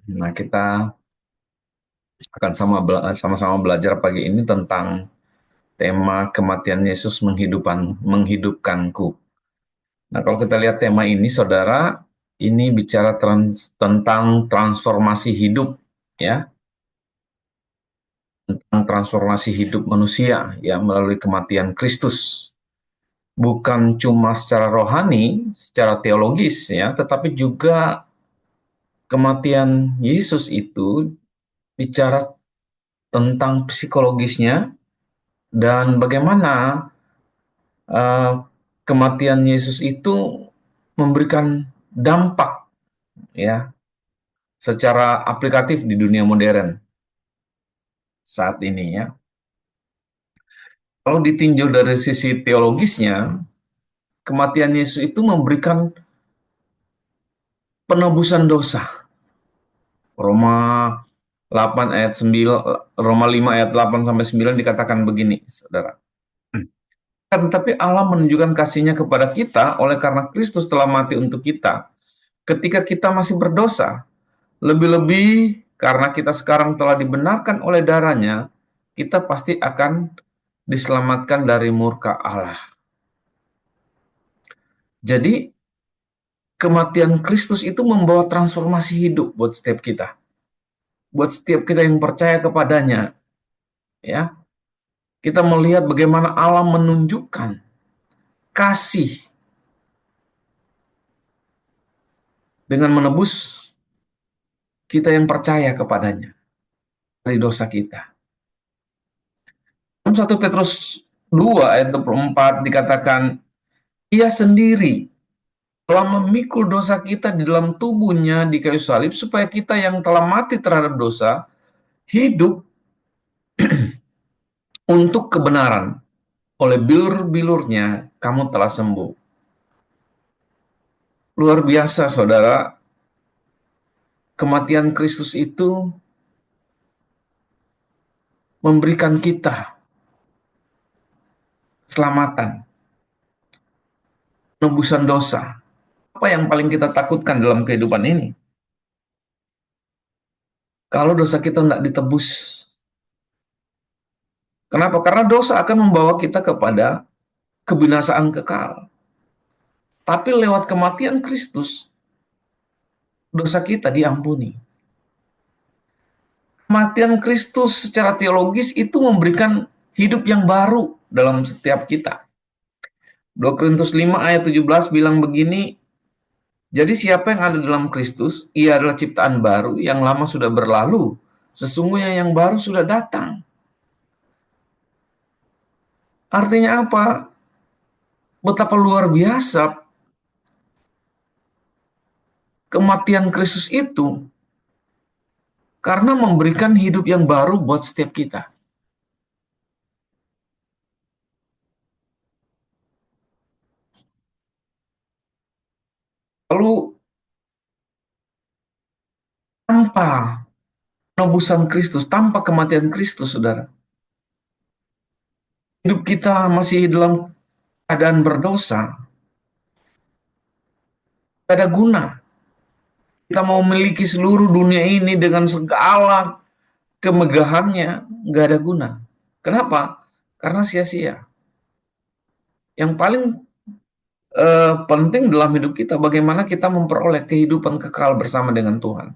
Nah, kita akan sama-sama belajar pagi ini tentang tema kematian Yesus menghidupkanku. Nah, kalau kita lihat tema ini, saudara, ini bicara tentang transformasi hidup, ya, tentang transformasi hidup manusia, ya, melalui kematian Kristus. Bukan cuma secara rohani, secara teologis, ya, tetapi juga kematian Yesus itu bicara tentang psikologisnya dan bagaimana eh, kematian Yesus itu memberikan dampak, ya, secara aplikatif di dunia modern saat ini, ya. Kalau ditinjau dari sisi teologisnya, kematian Yesus itu memberikan penebusan dosa. Roma 8 ayat 9, Roma 5 ayat 8 sampai 9 dikatakan begini, Saudara. Tetapi Allah menunjukkan kasih-Nya kepada kita oleh karena Kristus telah mati untuk kita ketika kita masih berdosa. Lebih-lebih karena kita sekarang telah dibenarkan oleh darah-Nya, kita pasti akan diselamatkan dari murka Allah. Jadi, kematian Kristus itu membawa transformasi hidup buat setiap kita. Buat setiap kita yang percaya kepadanya, ya. Kita melihat bagaimana Allah menunjukkan kasih dengan menebus kita yang percaya kepadanya dari dosa kita. Dalam 1 Petrus 2 ayat 24 dikatakan, Ia sendiri telah memikul dosa kita di dalam tubuhnya di kayu salib, supaya kita yang telah mati terhadap dosa, hidup untuk kebenaran. Oleh bilur-bilurnya, kamu telah sembuh. Luar biasa, saudara. Kematian Kristus itu memberikan kita keselamatan, penebusan dosa. Apa yang paling kita takutkan dalam kehidupan ini? Kalau dosa kita tidak ditebus. Kenapa? Karena dosa akan membawa kita kepada kebinasaan kekal. Tapi lewat kematian Kristus, dosa kita diampuni. Kematian Kristus secara teologis itu memberikan hidup yang baru dalam setiap kita. 2 Korintus 5 ayat 17 bilang begini, jadi siapa yang ada dalam Kristus, ia adalah ciptaan baru, yang lama sudah berlalu, sesungguhnya yang baru sudah datang. Artinya apa? Betapa luar biasa kematian Kristus itu, karena memberikan hidup yang baru buat setiap kita. Lalu tanpa penebusan Kristus, tanpa kematian Kristus, saudara, hidup kita masih dalam keadaan berdosa, tidak ada guna. Kita mau memiliki seluruh dunia ini dengan segala kemegahannya, nggak ada guna. Kenapa? Karena sia-sia. Yang paling penting dalam hidup kita, bagaimana kita memperoleh kehidupan kekal bersama dengan Tuhan.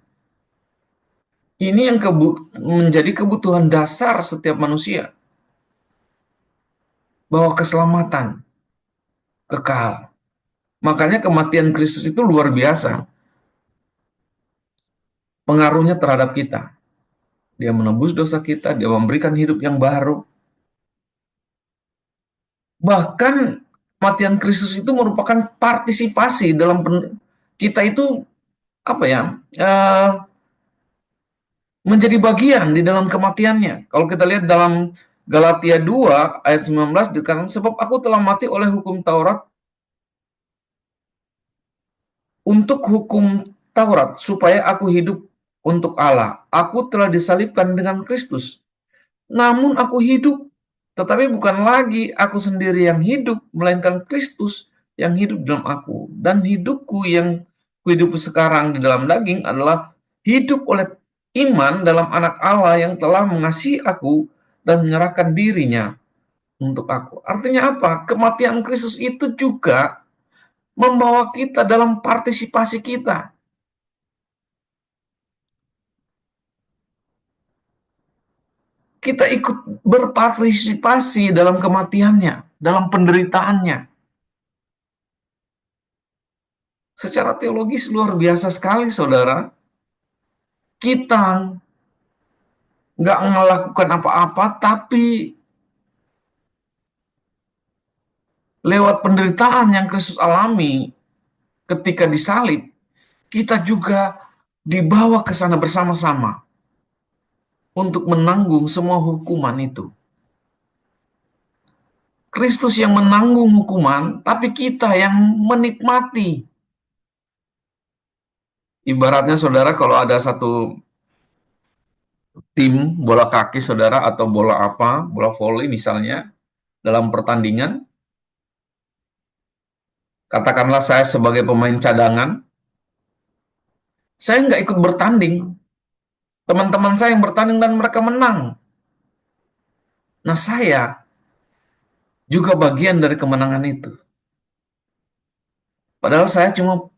Ini yang menjadi kebutuhan dasar setiap manusia. Bahwa keselamatan kekal. Makanya kematian Kristus itu luar biasa. Pengaruhnya terhadap kita. Dia menebus dosa kita, dia memberikan hidup yang baru. Bahkan kematian Kristus itu merupakan partisipasi dalam kita itu apa ya? Menjadi bagian di dalam kematiannya. Kalau kita lihat dalam Galatia 2 ayat 19 dikatakan, sebab aku telah mati oleh hukum Taurat untuk hukum Taurat supaya aku hidup untuk Allah. Aku telah disalibkan dengan Kristus. Namun aku hidup, tetapi bukan lagi aku sendiri yang hidup, melainkan Kristus yang hidup dalam aku. Dan hidupku yang hidup sekarang di dalam daging adalah hidup oleh iman dalam anak Allah yang telah mengasihi aku dan menyerahkan dirinya untuk aku. Artinya apa? Kematian Kristus itu juga membawa kita dalam partisipasi kita. Kita ikut berpartisipasi dalam kematiannya, dalam penderitaannya. Secara teologis luar biasa sekali, saudara. Kita nggak melakukan apa-apa, tapi lewat penderitaan yang Kristus alami ketika disalib, kita juga dibawa ke sana bersama-sama untuk menanggung semua hukuman itu. Kristus yang menanggung hukuman, tapi kita yang menikmati. Ibaratnya saudara, kalau ada satu tim bola kaki saudara, atau bola apa, bola voli misalnya, dalam pertandingan, katakanlah saya sebagai pemain cadangan, saya nggak ikut bertanding. Teman-teman saya yang bertanding dan mereka menang. Nah, saya juga bagian dari kemenangan itu. Padahal saya cuma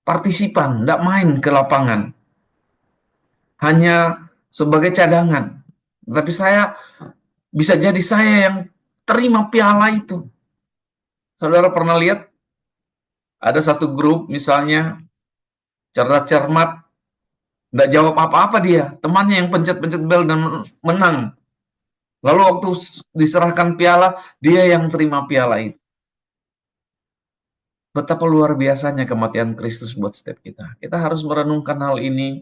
partisipan, nggak main ke lapangan. Hanya sebagai cadangan. Tapi saya bisa jadi saya yang terima piala itu. Saudara pernah lihat ada satu grup misalnya cerdas cermat, nggak jawab apa-apa dia. Temannya yang pencet-pencet bel dan menang. Lalu waktu diserahkan piala, dia yang terima piala itu. Betapa luar biasanya kematian Kristus buat setiap kita. Kita harus merenungkan hal ini,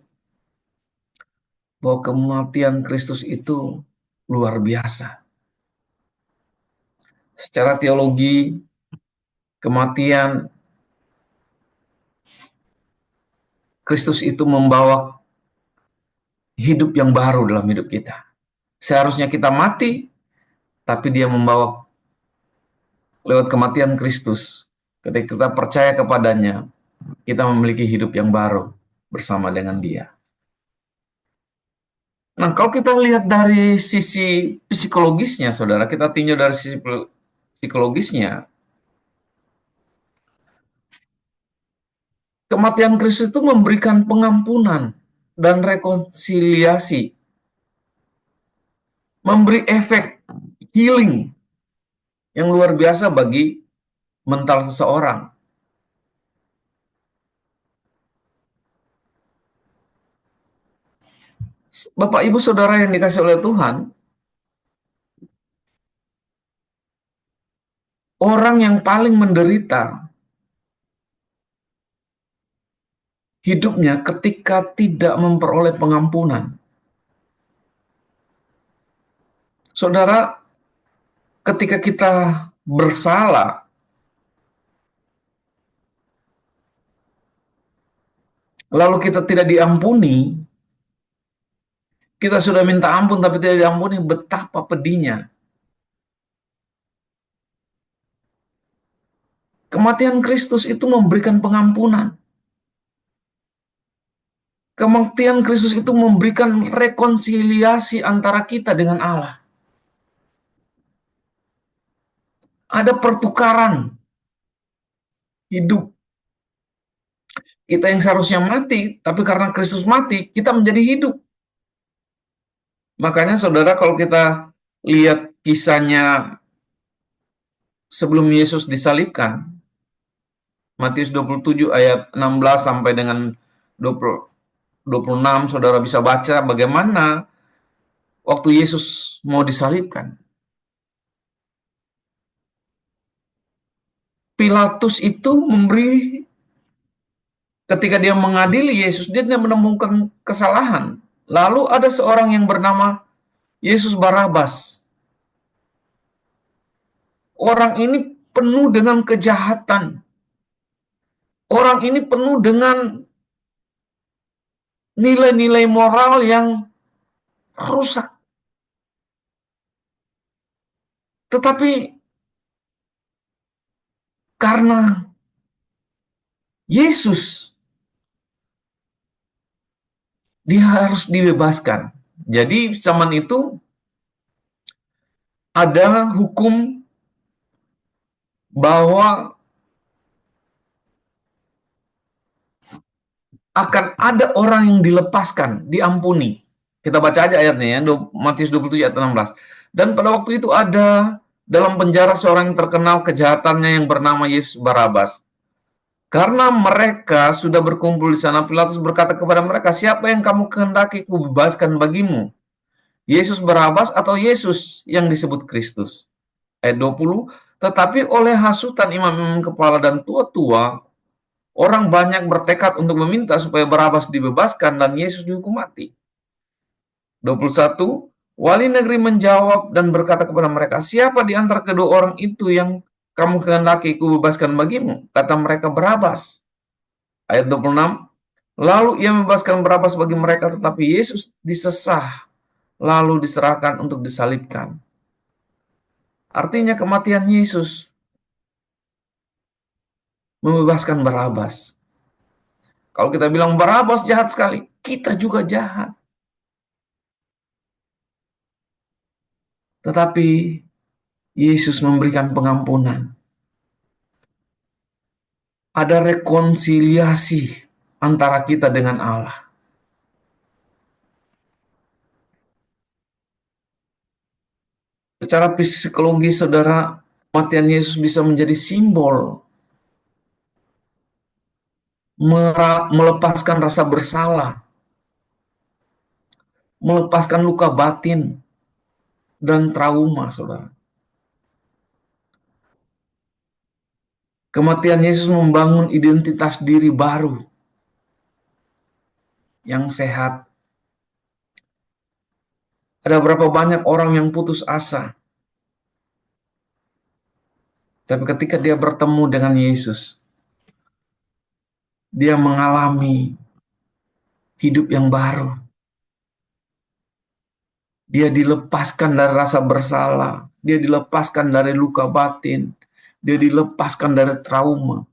bahwa kematian Kristus itu luar biasa. Secara teologi, kematian Kristus itu membawa hidup yang baru dalam hidup kita. Seharusnya kita mati, tapi dia membawa lewat kematian Kristus. Ketika kita percaya kepadanya, kita memiliki hidup yang baru bersama dengan dia. Nah, kalau kita lihat dari sisi psikologisnya, saudara, kita tinjau dari sisi psikologisnya, kematian Kristus itu memberikan pengampunan dan rekonsiliasi, memberi efek healing yang luar biasa bagi mental seseorang. Bapak, Ibu, Saudara yang dikasih oleh Tuhan, orang yang paling menderita hidupnya ketika tidak memperoleh pengampunan. Saudara, ketika kita bersalah, lalu kita tidak diampuni, kita sudah minta ampun tapi tidak diampuni, betapa pedihnya. Kematian Kristus itu memberikan pengampunan. Kematian Kristus itu memberikan rekonsiliasi antara kita dengan Allah. Ada pertukaran hidup. Kita yang seharusnya mati, tapi karena Kristus mati, kita menjadi hidup. Makanya saudara, kalau kita lihat kisahnya sebelum Yesus disalibkan, Matius 27 ayat 16 sampai dengan 26, saudara bisa baca bagaimana waktu Yesus mau disalibkan. Pilatus itu ketika dia mengadili Yesus, dia tidak menemukan kesalahan. Lalu ada seorang yang bernama Yesus Barabas. Orang ini penuh dengan kejahatan. Orang ini penuh dengan nilai-nilai moral yang rusak. Tetapi karena Yesus dia harus dibebaskan. Jadi zaman itu ada hukum bahwa akan ada orang yang dilepaskan, diampuni. Kita baca aja ayatnya ya, Matius 27 ayat 16. Dan pada waktu itu ada dalam penjara seorang yang terkenal kejahatannya yang bernama Yesus Barabas. Karena mereka sudah berkumpul di sana, Pilatus berkata kepada mereka, "Siapa yang kamu kehendaki kubebaskan bagimu? Yesus Barabas atau Yesus yang disebut Kristus?" Ayat 20, tetapi oleh hasutan imam-imam kepala dan tua-tua, orang banyak bertekad untuk meminta supaya Barabas dibebaskan dan Yesus dihukum mati. 21, wali negeri menjawab dan berkata kepada mereka, "Siapa di antara kedua orang itu yang kamu kehendaki kubebaskan bagimu?" Kata mereka, "Barabas." Ayat 26, lalu ia membebaskan Barabas bagi mereka, tetapi Yesus disesah, lalu diserahkan untuk disalibkan. Artinya kematian Yesus membebaskan Barabas. Kalau kita bilang Barabas jahat sekali, kita juga jahat. Tetapi Yesus memberikan pengampunan. Ada rekonsiliasi antara kita dengan Allah. Secara psikologis, saudara, kematian Yesus bisa menjadi simbol melepaskan rasa bersalah, melepaskan luka batin, dan trauma, saudara. Kematian Yesus membangun identitas diri baru yang sehat. Ada berapa banyak orang yang putus asa, tapi ketika dia bertemu dengan Yesus, dia mengalami hidup yang baru. Dia dilepaskan dari rasa bersalah, dia dilepaskan dari luka batin, dia dilepaskan dari trauma.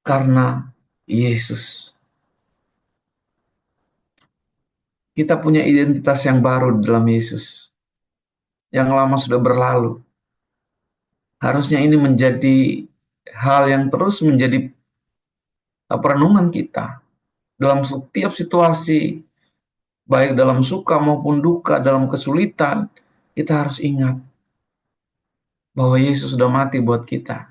Karena Yesus. Kita punya identitas yang baru di dalam Yesus. Yang lama sudah berlalu. Harusnya ini menjadi hal yang terus menjadi perenungan kita. Dalam setiap situasi, baik dalam suka maupun duka, dalam kesulitan, kita harus ingat bahwa Yesus sudah mati buat kita.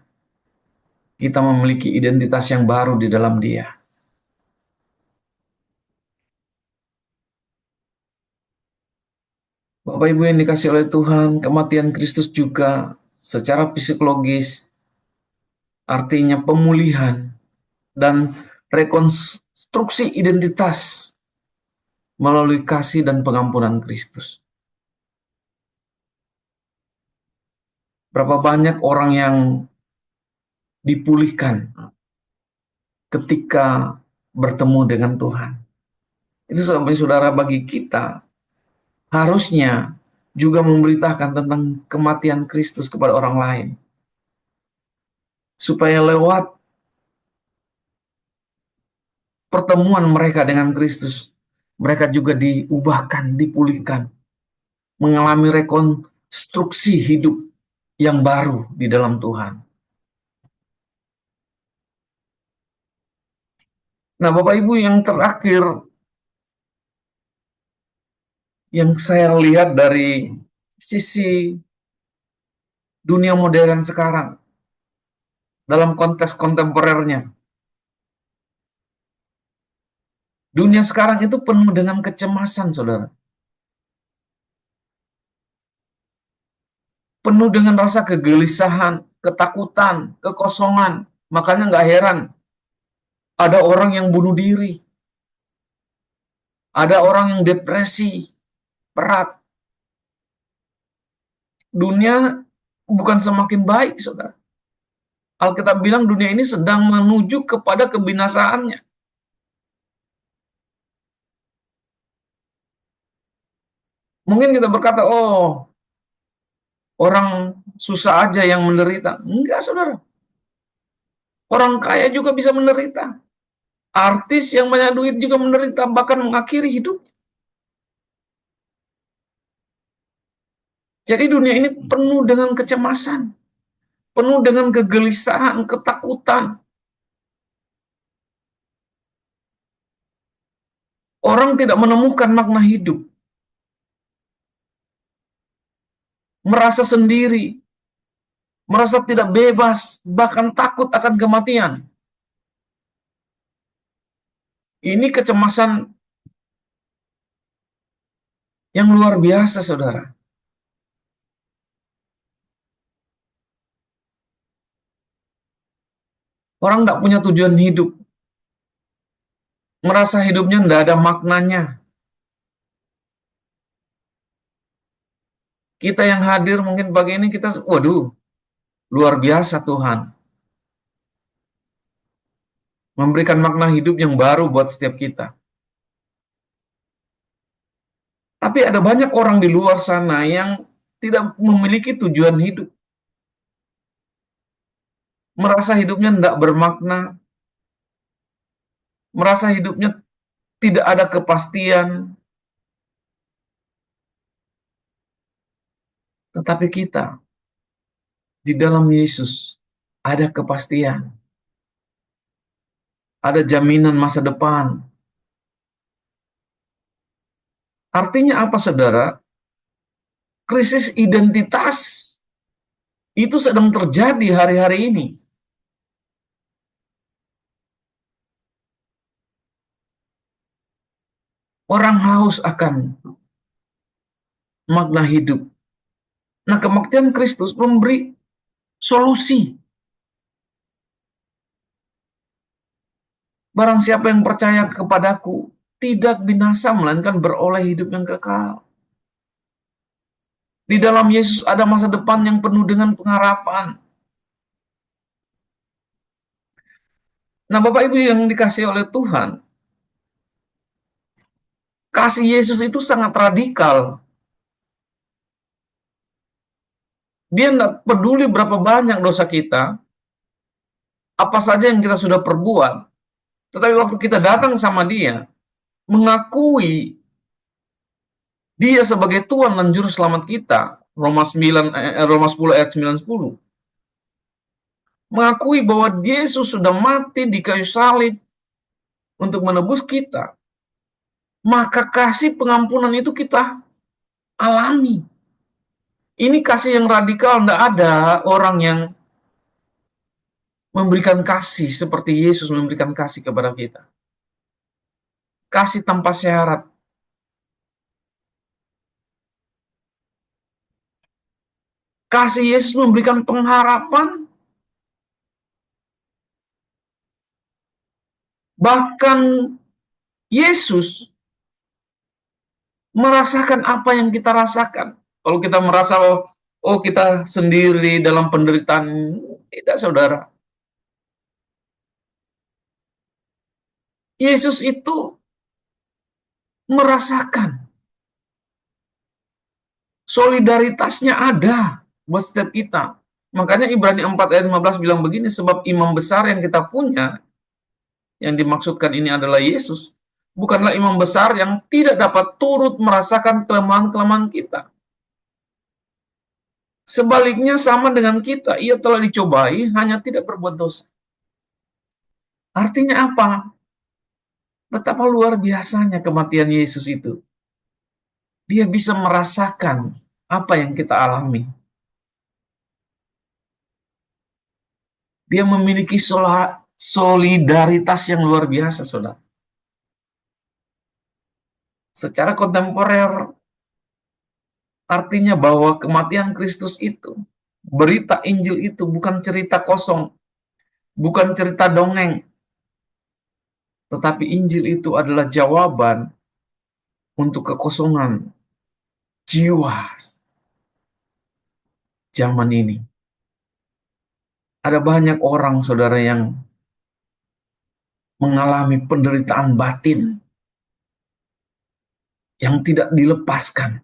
Kita memiliki identitas yang baru di dalam Dia. Bapak Ibu yang dikasih oleh Tuhan, kematian Kristus juga secara psikologis artinya pemulihan dan rekonstruksi identitas melalui kasih dan pengampunan Kristus. Berapa banyak orang yang dipulihkan ketika bertemu dengan Tuhan. Itu saudara, bagi kita harusnya juga memberitakan tentang kematian Kristus kepada orang lain. Supaya lewat pertemuan mereka dengan Kristus, mereka juga diubahkan, dipulihkan, mengalami rekonstruksi hidup yang baru di dalam Tuhan. Nah, Bapak Ibu, yang terakhir yang saya lihat dari sisi dunia modern sekarang, dalam konteks kontemporernya, dunia sekarang itu penuh dengan kecemasan, saudara. Penuh dengan rasa kegelisahan, ketakutan, kekosongan. Makanya nggak heran ada orang yang bunuh diri, ada orang yang depresi berat. Dunia bukan semakin baik, saudara. Alkitab bilang dunia ini sedang menuju kepada kebinasaannya. Mungkin kita berkata, oh, orang susah aja yang menderita. Enggak, saudara. Orang kaya juga bisa menderita. Artis yang banyak duit juga menderita, bahkan mengakhiri hidup. Jadi dunia ini penuh dengan kecemasan, penuh dengan kegelisahan, ketakutan. Orang tidak menemukan makna hidup, merasa sendiri, merasa tidak bebas, bahkan takut akan kematian. Ini kecemasan yang luar biasa, saudara. Orang tidak punya tujuan hidup, merasa hidupnya tidak ada maknanya. Kita yang hadir mungkin pagi ini kita, waduh, luar biasa Tuhan. Memberikan makna hidup yang baru buat setiap kita. Tapi ada banyak orang di luar sana yang tidak memiliki tujuan hidup. Merasa hidupnya tidak bermakna, merasa hidupnya tidak ada kepastian. Tetapi kita, di dalam Yesus, ada kepastian. Ada jaminan masa depan. Artinya apa, saudara? Krisis identitas itu sedang terjadi hari-hari ini. Orang haus akan makna hidup. Nah, kematian Kristus memberi solusi. Barang siapa yang percaya kepadaku, tidak binasa, melainkan beroleh hidup yang kekal. Di dalam Yesus ada masa depan yang penuh dengan pengharapan. Nah, Bapak Ibu yang dikasihi oleh Tuhan, kasih Yesus itu sangat radikal. Dia tidak peduli berapa banyak dosa kita, apa saja yang kita sudah perbuat. Tetapi waktu kita datang sama dia, mengakui dia sebagai Tuhan dan Juru Selamat kita, Roma 10 ayat 9-10, mengakui bahwa Yesus sudah mati di kayu salib untuk menebus kita, maka kasih pengampunan itu kita alami. Ini kasih yang radikal, tidak ada orang yang memberikan kasih seperti Yesus memberikan kasih kepada kita. Kasih tanpa syarat. Kasih Yesus memberikan pengharapan. Bahkan Yesus merasakan apa yang kita rasakan. Kalau kita merasa, oh kita sendiri dalam penderitaan, tidak, saudara. Yesus itu merasakan. Solidaritasnya ada buat setiap kita. Makanya Ibrani 4 ayat 15 bilang begini, sebab imam besar yang kita punya, yang dimaksudkan ini adalah Yesus, bukanlah imam besar yang tidak dapat turut merasakan kelemahan-kelemahan kita. Sebaliknya sama dengan kita, ia telah dicobai, hanya tidak berbuat dosa. Artinya apa? Betapa luar biasanya kematian Yesus itu. Dia bisa merasakan apa yang kita alami. Dia memiliki solidaritas yang luar biasa, saudara. Secara kontemporer, artinya bahwa kematian Kristus itu, berita Injil itu bukan cerita kosong, bukan cerita dongeng, tetapi Injil itu adalah jawaban untuk kekosongan jiwa zaman ini. Ada banyak orang, saudara, yang mengalami penderitaan batin yang tidak dilepaskan,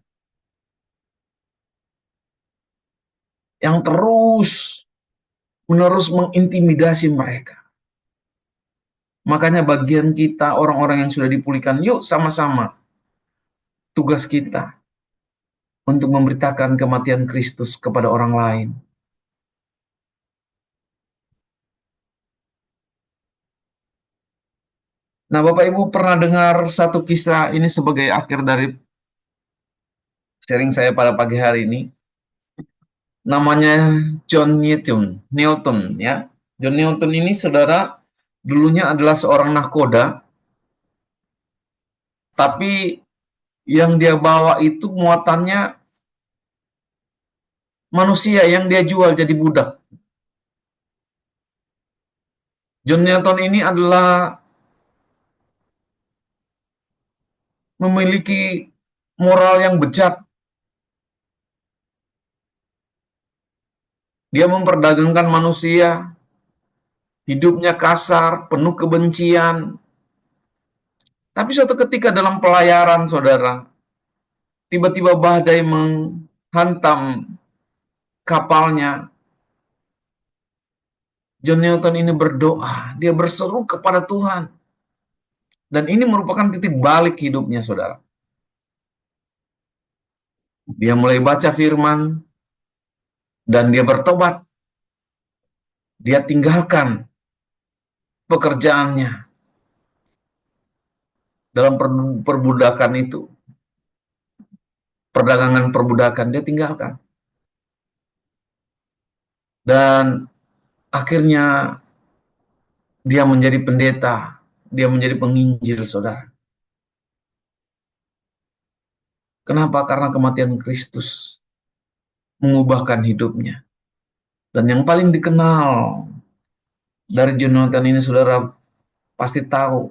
yang terus menerus mengintimidasi mereka, Makanya bagian kita, orang-orang yang sudah dipulihkan, yuk sama-sama tugas kita untuk memberitakan kematian Kristus kepada orang lain. Nah, Bapak Ibu pernah dengar satu kisah ini sebagai akhir dari sharing saya pada pagi hari ini. Namanya John Newton, Newton ya. John Newton ini saudara dulunya adalah seorang nahkoda, tapi yang dia bawa itu muatannya manusia yang dia jual jadi budak. John Newton ini adalah memiliki moral yang bejat. Dia memperdagangkan manusia, hidupnya kasar, penuh kebencian. Tapi suatu ketika dalam pelayaran, saudara, tiba-tiba badai menghantam kapalnya. John Newton ini berdoa, dia berseru kepada Tuhan. Dan ini merupakan titik balik hidupnya, saudara. Dia mulai baca firman, dan dia bertobat. Dia tinggalkan pekerjaannya dalam perbudakan itu. Perdagangan perbudakan, dia tinggalkan. Dan akhirnya dia menjadi pendeta, dia menjadi penginjil, saudara. Kenapa? Karena kematian Kristus mengubahkan hidupnya. Dan yang paling dikenal dari Jonathan ini, saudara pasti tahu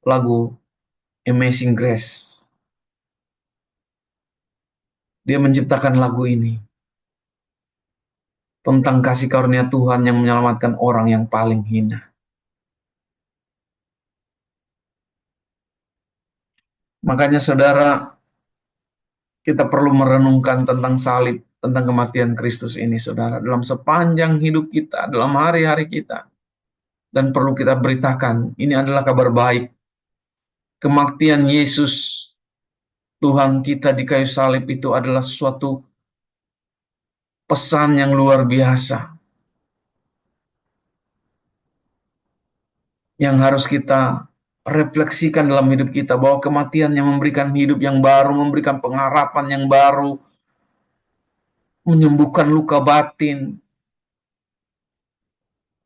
lagu Amazing Grace. Dia menciptakan lagu ini tentang kasih karunia Tuhan yang menyelamatkan orang yang paling hina. Makanya saudara, kita perlu merenungkan tentang salib, tentang kematian Kristus ini, saudara, dalam sepanjang hidup kita, dalam hari-hari kita. Dan perlu kita beritakan, ini adalah kabar baik. Kematian Yesus, Tuhan kita di kayu salib itu adalah suatu pesan yang luar biasa. Yang harus kita refleksikan dalam hidup kita, bahwa kematian yang memberikan hidup yang baru, memberikan pengharapan yang baru, menyembuhkan luka batin,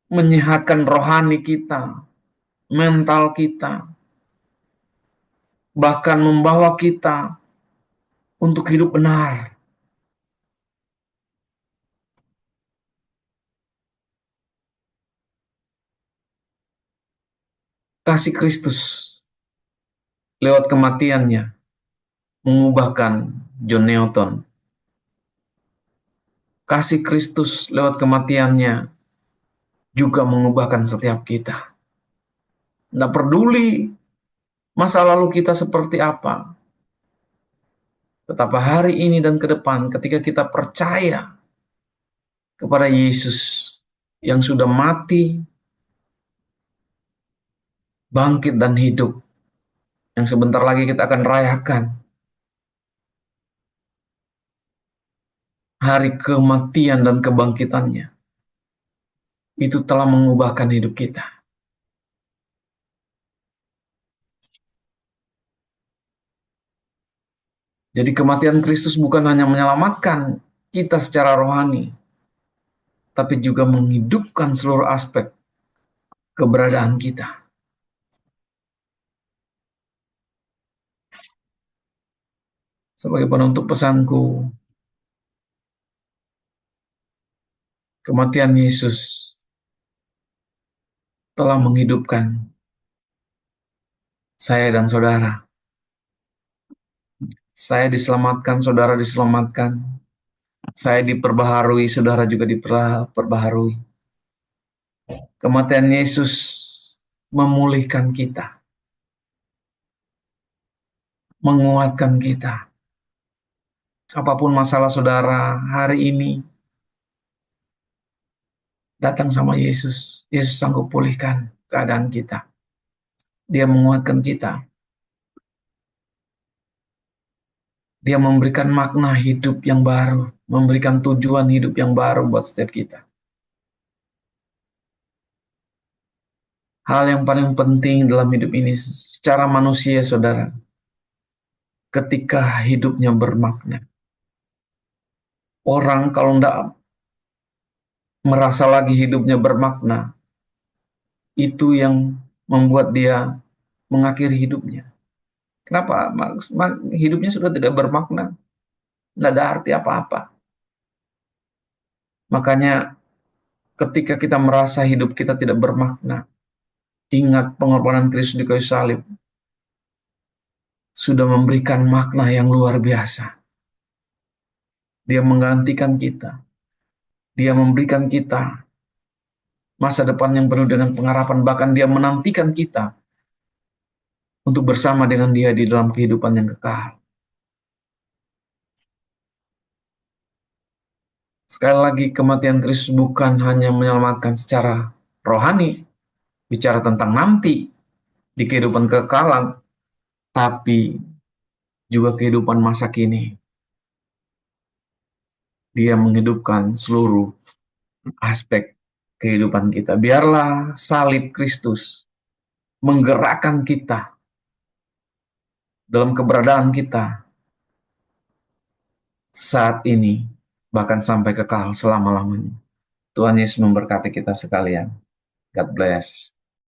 menyehatkan rohani kita, mental kita, bahkan membawa kita untuk hidup benar. Kasih Kristus lewat kematiannya mengubahkan John Newton. Kasih Kristus lewat kematiannya juga mengubahkan setiap kita. Tidak peduli masa lalu kita seperti apa, tetapi hari ini dan ke depan ketika kita percaya kepada Yesus yang sudah mati, bangkit dan hidup, yang sebentar lagi kita akan rayakan hari kematian dan kebangkitannya, itu telah mengubahkan hidup kita. Jadi kematian Kristus bukan hanya menyelamatkan kita secara rohani, tapi juga menghidupkan seluruh aspek keberadaan kita. Sebagai penutup pesanku, kematian Yesus telah menghidupkan saya dan saudara. Saya diselamatkan, saudara diselamatkan. Saya diperbaharui, saudara juga diperbaharui. Kematian Yesus memulihkan kita, menguatkan kita. Apapun masalah saudara hari ini, datang sama Yesus. Yesus sanggup pulihkan keadaan kita. Dia menguatkan kita. Dia memberikan makna hidup yang baru, memberikan tujuan hidup yang baru buat setiap kita. Hal yang paling penting dalam hidup ini secara manusia, saudara, ketika hidupnya bermakna. Orang kalau tidak merasa lagi hidupnya bermakna, itu yang membuat dia mengakhiri hidupnya. Kenapa? Hidupnya sudah tidak bermakna, tidak ada arti apa-apa. Makanya ketika kita merasa hidup kita tidak bermakna, ingat pengorbanan Kristus di kayu salib sudah memberikan makna yang luar biasa. Dia menggantikan kita. Dia memberikan kita masa depan yang penuh dengan pengharapan. Bahkan dia menantikan kita untuk bersama dengan dia di dalam kehidupan yang kekal. Sekali lagi, kematian Kristus bukan hanya menyelamatkan secara rohani, bicara tentang nanti di kehidupan kekekalan, tapi juga kehidupan masa kini. Dia menghidupkan seluruh aspek kehidupan kita. Biarlah salib Kristus menggerakkan kita dalam keberadaan kita saat ini, bahkan sampai kekal selama-lamanya. Tuhan Yesus memberkati kita sekalian. God bless.